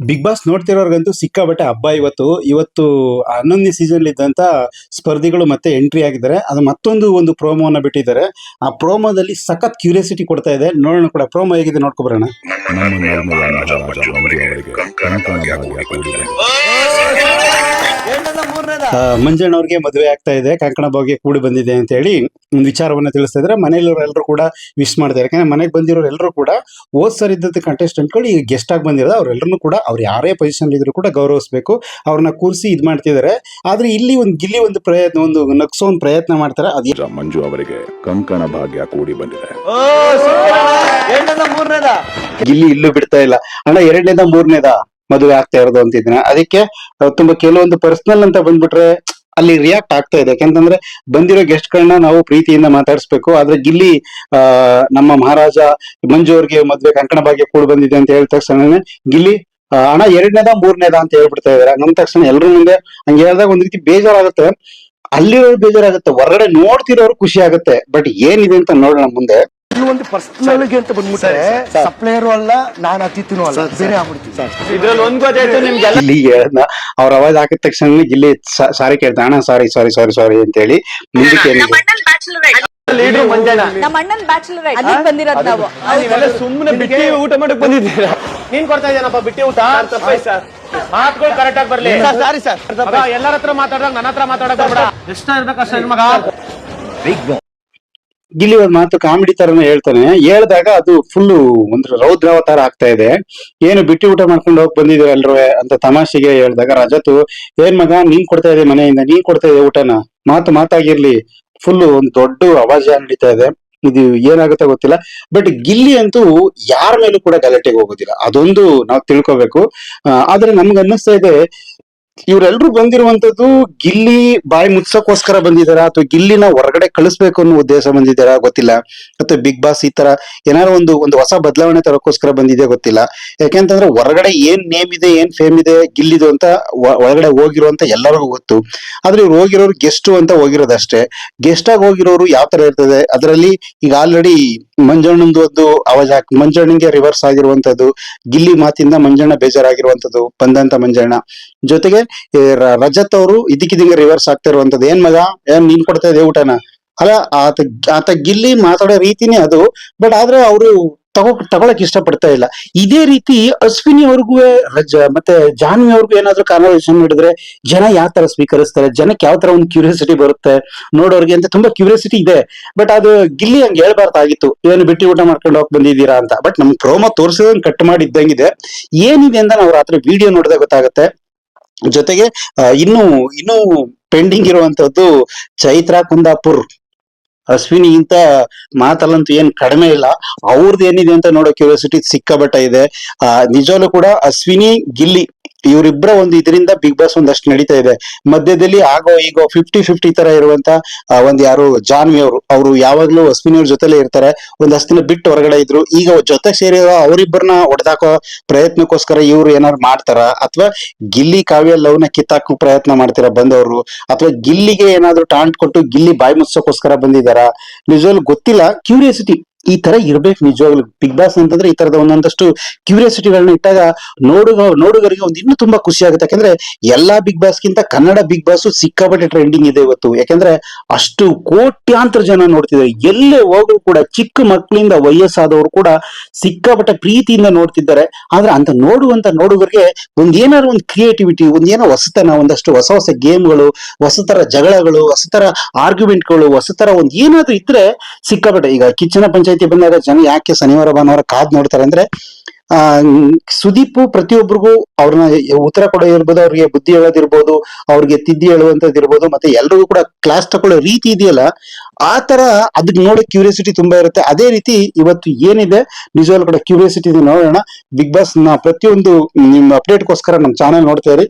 Big boss ನೋಡ್ತಿರೋರ್ಗಂತೂ ಸಿಕ್ಕಾಬಟ್ಟೆ ಹಬ್ಬ ಇವತ್ತು. ಇವತ್ತು 11ನೇ ಸೀಸನ್ ಇದ್ದಂತ ಸ್ಪರ್ಧಿಗಳು ಮತ್ತೆ ಎಂಟ್ರಿ ಆಗಿದ್ದಾರೆ. ಅದು ಮತ್ತೊಂದು ಪ್ರೋಮೋನ ಬಿಟ್ಟಿದ್ದಾರೆ. ಆ ಪ್ರೋಮೋದಲ್ಲಿ ಸಖತ್ ಕ್ಯೂರಿಯಾಸಿಟಿ ಕೊಡ್ತಾ ಇದೆ. ನೋಡೋಣ ಕೂಡ ಪ್ರೋಮೋ ಹೇಗಿದೆ ನೋಡ್ಕೊ ಬರೋಣ. ನಮ್ಮ ನಲ್ಮೆಯ ಮಹಾರಾಜ ಮಂಜು ಅವರಿಗೆ ಕಂಕಣ ಭಾಗ್ಯ ಕೂಡಿ ಬಂದಿದೆ. ಮಂಜಣ್ಣ ಅವ್ರಿಗೆ ಮದುವೆ ಆಗ್ತಾ ಇದೆ, ಕಂಕಣ ಭಾಗ್ಯ ಕೂಡಿ ಬಂದಿದೆ ಅಂತ ಹೇಳಿ ಒಂದು ವಿಚಾರವನ್ನ ತಿಳಿಸ್ತಾ ಇದ್ರೆ ಮನೆಯಲ್ಲರೂ ಕೂಡ ವಿಶ್ ಮಾಡ್ತಾರೆ. ಯಾಕಂದ್ರೆ ಮನೆಗೆ ಬಂದಿರೋರು ಎಲ್ಲರೂ ಕೂಡ ಹೋದ್ ಸರ್ ಇದ್ದಂತ ಕಂಟೆಸ್ಟೆಂಟ್ಗಳು ಈಗ ಗೆಸ್ಟ್ ಆಗಿ ಬಂದಿರೋದು. ಅವ್ರೆಲ್ಲರೂ ಕೂಡ ಅವ್ರು ಯಾರೇ ಪೊಸಿಷನ್ ಇದ್ರು ಕೂಡ ಗೌರವಿಸಬೇಕು, ಅವ್ರನ್ನ ಕೂರಿಸಿ ಇದ್ ಮಾಡ್ತಿದ್ದಾರೆ. ಆದ್ರೆ ಇಲ್ಲಿ ಒಂದು ಪ್ರಯತ್ನ, ಒಂದು ನಗ್ಸೋ ಒಂದು ಪ್ರಯತ್ನ ಮಾಡ್ತಾರೆ. ಅದು ಮಂಜು ಅವರಿಗೆ ಕಂಕಣ ಭಾಗ್ಯ ಕೂಡಿ ಬಂದಿದೆ. ಗಿಲ್ಲಿ ಇಲ್ಲೂ ಬಿಡ್ತಾ ಇಲ್ಲ. ಅಣ್ಣ ಎರಡನೇದ ಮೂರನೇದ ಮದುವೆ ಆಗ್ತಾ ಇರೋದು ಅಂತಿದ್ದೀನ. ಅದಕ್ಕೆ ತುಂಬಾ ಕೆಲವೊಂದು ಪರ್ಸನಲ್ ಅಂತ ಬಂದ್ಬಿಟ್ರೆ ಅಲ್ಲಿ ರಿಯಾಕ್ಟ್ ಆಗ್ತಾ ಇದೆ. ಯಾಕಂತಂದ್ರೆ ಬಂದಿರೋ ಗೆಸ್ಟ್ ಗಳನ್ನ ನಾವು ಪ್ರೀತಿಯಿಂದ ಮಾತಾಡಿಸ್ಬೇಕು. ಆದ್ರೆ ಗಿಲ್ಲಿ ನಮ್ಮ ಮಹಾರಾಜ ಮಂಜು ಅವ್ರಿಗೆ ಮದ್ವೆ ಕಂಕಣ ಭಾಗ್ಯ ಕೂಡ ಬಂದಿದೆ ಅಂತ ಹೇಳಿದ ತಕ್ಷಣ ಗಿಲ್ಲಿ ಹಣ ಎರಡನೇದ ಮೂರನೇದ ಅಂತ ಹೇಳ್ಬಿಡ್ತಾ ಇದಾರೆ. ಅಂದ ತಕ್ಷಣ ಎಲ್ರ ಮುಂದೆ ಹಂಗೆ ಹೇಳಿದಾಗ ಒಂದ್ ರೀತಿ ಬೇಜಾರಾಗುತ್ತೆ. ಅಲ್ಲಿರೋರು ಬೇಜಾರಾಗುತ್ತೆ, ಹೊರಗಡೆ ನೋಡ್ತಿರೋರು ಖುಷಿ ಆಗುತ್ತೆ. ಬಟ್ ಏನಿದೆ ಅಂತ ನೋಡೋಣ ಮುಂದೆ. ಒಂದು ಪರ್ಸನಲ್ ಅಂತ ಬಂದ್ಬಿಟ್ರೆ ಸಪ್ಲೈಯರ್ ಅಲ್ಲ, ನಾನು ಅತಿಥಿನೂ ಅಲ್ಲ, ಬೇರೆ ಆಗ್ಬಿಡ್ತೀವಿ. ಇದ್ರಲ್ಲಿ ಒಂದ್ ಗೊತ್ತಾಯ್ತು ನಿಮ್ಗೆ. ಗಿಲ್ಲಿ ಹೇಳ್ದ, ಅವ್ರ ಅವಾಜ್ ಹಾಕಿದ ತಕ್ಷಣ ಗಿಲ್ಲಿ ಸಾರಿ ಕೇಳ್ತಾ, ಅಣ್ಣ ಸಾರಿ ಸಾರಿ ಸಾರಿ ಸಾರಿ ಅಂತ ಹೇಳಿ ಮುಂದಕ್ಕೆ ಲೀಡ್ರು ಮಂಜಣ್ಣ, ನಮ್ಮ ಅಣ್ಣನ್ ಬ್ಯಾಚುಲರ್ ಅದಕ್ಕೆ ಬಂದಿರೋದು ನಾವು. ನೀವೆಲ್ಲ ಸುಮ್ಮನೆ ಬಿಟ್ಟಿ ಊಟ ಮಾಡಕ್ ಬಂದಿದ್ದೀರಾ. ನೀನ್ ಕೊಡ್ತಾ ಇದ್ದೇನಪ್ಪ ಬಿಟ್ಟಿ ಊಟ? ಮಾತುಗಳು ಕರೆಕ್ಟ್ ಆಗಿ ಬರ್ಲಿ. ಸಾರಿ ಸರ್, ಎಲ್ಲರ ಹತ್ರ ಮಾತಾಡ್ದಾಗ ನನ್ನ ಹತ್ರ ಮಾತಾಡಕ್ ಬರ್ಬೇಡ. ಎಷ್ಟ ಇರ್ಬೇಕಷ್ಟ ಮಗ. ಗಿಲ್ಲಿ ಒಂದ್ ಮಾತು ಕಾಮಿಡಿ ತರನೇ ಹೇಳ್ತಾನೆ. ಹೇಳ್ದಾಗ ಅದು ಫುಲ್ ಒಂದು ರೌದ್ರಾವತಾರ ಆಗ್ತಾ ಇದೆ. ಏನು ಬಿಟ್ಟಿ ಊಟ ಮಾಡ್ಕೊಂಡು ಹೋಗಿ ಬಂದಿದ್ದೀರ ಎಲ್ರೂ ಅಂತ ತಮಾಷೆಗೆ ಹೇಳಿದಾಗ ರಜತು, ಏನ್ ಮಗ ನೀನ್ ಕೊಡ್ತಾ ಇದೆ ಮನೆಯಿಂದ, ನೀನ್ ಕೊಡ್ತಾ ಇದೆ ಊಟನ, ಮಾತಾಗಿರ್ಲಿ. ಫುಲ್ ಒಂದ್ ದೊಡ್ಡ ಅವಾಜ ನಡೀತಾ ಇದೆ. ಇದು ಏನಾಗುತ್ತೆ ಗೊತ್ತಿಲ್ಲ. ಬಟ್ ಗಿಲ್ಲಿ ಅಂತೂ ಯಾರ ಮೇಲೂ ಕೂಡ ಗಲಾಟೆಗೆ ಹೋಗೋದಿಲ್ಲ, ಅದೊಂದು ನಾವು ತಿಳ್ಕೊಬೇಕು. ಆದ್ರೆ ನಮ್ಗೆ ಅನ್ನಿಸ್ತಾ ಇದೆ ಇವರೆಲ್ಲರೂ ಬಂದಿರುವಂತದ್ದು ಗಿಲ್ಲಿ ಬಾಯಿ ಮುಚ್ಚಕ್ಕೋಸ್ಕರ ಬಂದಿದಾರ ಅಥವಾ ಗಿಲ್ಲಿನ ಹೊರಗಡೆ ಕಳಿಸ್ಬೇಕು ಅನ್ನೋ ಉದ್ದೇಶ ಬಂದಿದಾರ ಗೊತ್ತಿಲ್ಲ. ಮತ್ತೆ ಬಿಗ್ ಬಾಸ್ ಈ ತರ ಏನಾದ್ರು ಒಂದು ಹೊಸ ಬದಲಾವಣೆ ತರಕ್ಕೋಸ್ಕರ ಬಂದಿದೆ ಗೊತ್ತಿಲ್ಲ. ಯಾಕೆಂತಂದ್ರೆ ಹೊರಗಡೆ ಏನ್ ನೇಮ್ ಇದೆ, ಏನ್ ಫೇಮ್ ಇದೆ ಗಿಲ್ಲಿದು ಅಂತ ಒಳಗಡೆ ಹೋಗಿರುವಂತ ಎಲ್ಲರಿಗೂ ಗೊತ್ತು. ಆದ್ರೆ ಇವ್ರು ಹೋಗಿರೋರು ಗೆಸ್ಟ್ ಅಂತ ಹೋಗಿರೋದಷ್ಟೇ. ಗೆಸ್ಟ್ ಆಗಿ ಹೋಗಿರೋರು ಯಾವ ತರ ಇರ್ತದೆ ಅದರಲ್ಲಿ ಈಗ ಆಲ್ರೆಡಿ ಮಂಜಣ್ಣಂದು ಒಂದು ಅವಾಜ್ ಮಂಜಣ್ಣಂಗೆ ರಿವರ್ಸ್ ಆಗಿರುವಂತದ್ದು, ಗಿಲ್ಲಿ ಮಾತಿಂದ ಮಂಜಣ್ಣ ಬೇಜಾರಾಗಿರುವಂತದ್ದು ಬಂದಂತ ಮಂಜಣ್ಣ ಜೊತೆಗೆ ರಜತ್ ಅವರು ಇದಕ್ಕಿದಂಗೆ ರಿವರ್ಸ್ ಆಗ್ತಾ ಇರುವಂತದ್ದು, ಏನ್ ಮಗ ಏನ್ ನೀನ್ ಕೊಡ್ತಾ ಇದೆ ಊಟನ ಅಲ್ಲ. ಆತ ಗಿಲ್ಲಿ ಮಾತಾಡೋ ರೀತಿನೇ ಅದು. ಬಟ್ ಆದ್ರೆ ಅವರು ತಗೊಳಕ್ ಇಷ್ಟಪಡ್ತಾ ಇಲ್ಲ. ಇದೇ ರೀತಿ ಅಶ್ವಿನಿ ಅವ್ರಿಗೂ ಮತ್ತೆ ಜಾನ್ವಿ ಅವ್ರಿಗೂ ಏನಾದ್ರು ಕಾನ್ವರ್ಸೇಷನ್ ಮಾಡಿದ್ರೆ ಜನ ಯಾವ ತರ ಸ್ವೀಕರಿಸ್ತಾರೆ, ಜನಕ್ಕೆ ಯಾವ ತರ ಒಂದು ಕ್ಯೂರಿಯಾಸಿಟಿ ಬರುತ್ತೆ ನೋಡೋರ್ಗೆ ಅಂತ ತುಂಬಾ ಕ್ಯೂರಿಯಾಸಿಟಿ ಇದೆ. ಬಟ್ ಅದು ಗಿಲ್ಲಿ ಹಂಗೆ ಹೇಳ್ಬಾರ್ದಾಗಿತ್ತು, ಏನು ಬಿಟ್ಟಿ ಊಟ ಮಾಡ್ಕೊಂಡು ಹೋಗಿ ಬಂದಿದ್ದೀರಾ ಅಂತ. ಬಟ್ ನಮ್ ಪ್ರೋಮೋ ತೋರಿಸೋದನ್ನ ಕಟ್ ಮಾಡಿ ಇದ್ದಂಗಿದೆ. ಏನಿದೆ ಅಂತ ನಾವು ರಾತ್ರಿ ವಿಡಿಯೋ ನೋಡಿದಾಗ ಗೊತ್ತಾಗುತ್ತೆ. ಜೊತೆಗೆ ಇನ್ನು ಪೆಂಡಿಂಗ್ ಇರುವಂತದ್ದು ಚೈತ್ರ ಕುಂದಾಪುರ್. ಅಶ್ವಿನಿ ಇಂತ ಮಾತಲ್ಲಂತೂ ಏನ್ ಕಡಿಮೆ ಇಲ್ಲ. ಅವ್ರದ್ದು ಏನಿದೆ ಅಂತ ನೋಡೋ ಕ್ಯೂರಿಯಾಸಿಟಿ ಸಿಕ್ಕಾಬಟ್ಟ ಇದೆ. ನಿಜವಾಗ್ಲೂ ಕೂಡ ಅಶ್ವಿನಿ ಗಿಲ್ಲಿ ಇವರಿಬ್ಬರ ಒಂದು ಇದರಿಂದ ಬಿಗ್ ಬಾಸ್ ಒಂದಷ್ಟು ನಡೀತಾ ಇದೆ. ಮಧ್ಯದಲ್ಲಿ ಆಗೋ ಈಗೋ 50-50 ತರ ಇರುವಂತ ಒಂದ್ ಯಾರು ಜಾನ್ವಿ ಅವರು ಯಾವಾಗ್ಲೂ ಅಶ್ವಿನಿ ಅವ್ರ ಜೊತೆಲೆ ಇರ್ತಾರೆ. ಒಂದಷ್ಟು ದಿನ ಬಿಟ್ಟು ಹೊರಗಡೆ ಇದ್ರು. ಈಗ ಜೊತೆ ಸೇರಿರೋ ಅವರಿಬ್ಬರನ್ನ ಹೊಡೆದಾಕೋ ಪ್ರಯತ್ನಕ್ಕೋಸ್ಕರ ಇವ್ರು ಏನಾದ್ರು ಮಾಡ್ತಾರ, ಅಥವಾ ಗಿಲ್ಲಿ ಕಾವ್ಯ ಲವ್ನ ಕಿತ್ತಾಕೋ ಪ್ರಯತ್ನ ಮಾಡ್ತಾರ ಬಂದವರು, ಅಥವಾ ಗಿಲ್ಲಿಗೆ ಏನಾದ್ರು ಟಾಂಟ್ ಕೊಟ್ಟು ಗಿಲ್ಲಿ ಬಾಯಿ ಮುಚ್ಚೋಕೋಸ್ಕರ ಬಂದಿದಾರ, ನಿಜವಾಗ್ಲೂ ಗೊತ್ತಿಲ್ಲ. ಕ್ಯೂರಿಯಾಸಿಟಿ ಈ ತರ ಇರ್ಬೇಕು ನಿಜವಾಗ್ಲು. ಬಿಗ್ ಬಾಸ್ ಅಂತಂದ್ರೆ ಈ ತರದ ಒಂದೊಂದಷ್ಟು ಕ್ಯೂರಿಯಾಸಿಟಿಗಳನ್ನ ಇಟ್ಟಾಗ ನೋಡುಗರಿಗೆ ಒಂದು ಇನ್ನೂ ತುಂಬಾ ಖುಷಿ ಆಗುತ್ತೆ. ಯಾಕಂದ್ರೆ ಎಲ್ಲಾ ಬಿಗ್ ಬಾಸ್ಗಿಂತ ಕನ್ನಡ ಬಿಗ್ ಬಾಸ್ ಸಿಕ್ಕಾಪಟ್ಟೆ ಟ್ರೆಂಡಿಂಗ್ ಇದೆ ಇವತ್ತು. ಯಾಕಂದ್ರೆ ಅಷ್ಟು ಕೋಟ್ಯಾಂತರ ಜನ ನೋಡ್ತಿದ್ದಾರೆ. ಎಲ್ಲೇ ಹೋದ್ರು ಕೂಡ ಚಿಕ್ಕ ಮಕ್ಕಳಿಂದ ವಯಸ್ಸಾದವರು ಕೂಡ ಸಿಕ್ಕಾಪಟ್ಟೆ ಪ್ರೀತಿಯಿಂದ ನೋಡ್ತಿದ್ದಾರೆ. ಆದ್ರೆ ಅಂತ ನೋಡುಗರಿಗೆ ಏನಾದ್ರು ಒಂದು ಕ್ರಿಯೇಟಿವಿಟಿ, ಏನೋ ಹೊಸತನ, ಒಂದಷ್ಟು ಹೊಸ ಗೇಮ್ಗಳು, ಹೊಸ ತರ ಜಗಳಗಳು, ಹೊಸ ತರ ಆರ್ಗ್ಯುಮೆಂಟ್ಗಳು, ಹೊಸ ತರ ಏನಾದ್ರು ಇದ್ರೆ ಸಿಕ್ಕಾಪಟ್ಟೆ. ಈಗ ಕಿಚ್ಚನ ಪಂಚಾಯತಿ ಬಂದಾಗ ಜನ ಯಾಕೆ ಶನಿವಾರ ಭಾನುವಾರ ಕಾದ್ ನೋಡ್ತಾರೆ ಅಂದ್ರೆ ಸುದೀಪ್ ಪ್ರತಿಯೊಬ್ಬರಿಗೂ ಅವ್ರನ್ನ ಉತ್ತರ ಕೊಡೋದಿರ್ಬೋದು, ಅವ್ರಿಗೆ ಬುದ್ಧಿ ಹೇಳೋದಿರ್ಬೋದು, ಅವ್ರಿಗೆ ತಿದ್ದಿ ಹೇಳುವಂತದ್ದು ಇರ್ಬೋದು, ಮತ್ತೆ ಎಲ್ರಿಗೂ ಕೂಡ ಕ್ಲಾಸ್ ತಗೊಳ್ಳೋ ರೀತಿ ಇದೆಯಲ್ಲ ಆ ತರ ಅದನ್ನ ನೋಡೋ ಕ್ಯೂರಿಯಾಸಿಟಿ ತುಂಬಾ ಇರುತ್ತೆ. ಅದೇ ರೀತಿ ಇವತ್ತು ಏನಿದೆ ನಿಜವಾಗ್ಲೂ ಕೂಡ ಕ್ಯೂರಿಯಾಸಿಟಿ ಇದೆ. ನೋಡೋಣ ಬಿಗ್ ಬಾಸ್ ನ ಪ್ರತಿಯೊಂದು ನಿಮ್ಮ ಅಪ್ಡೇಟ್ಗೋಸ್ಕರ ನಮ್ಮ ಚಾನೆಲ್ ನೋಡ್ತಾ ಇರಿ.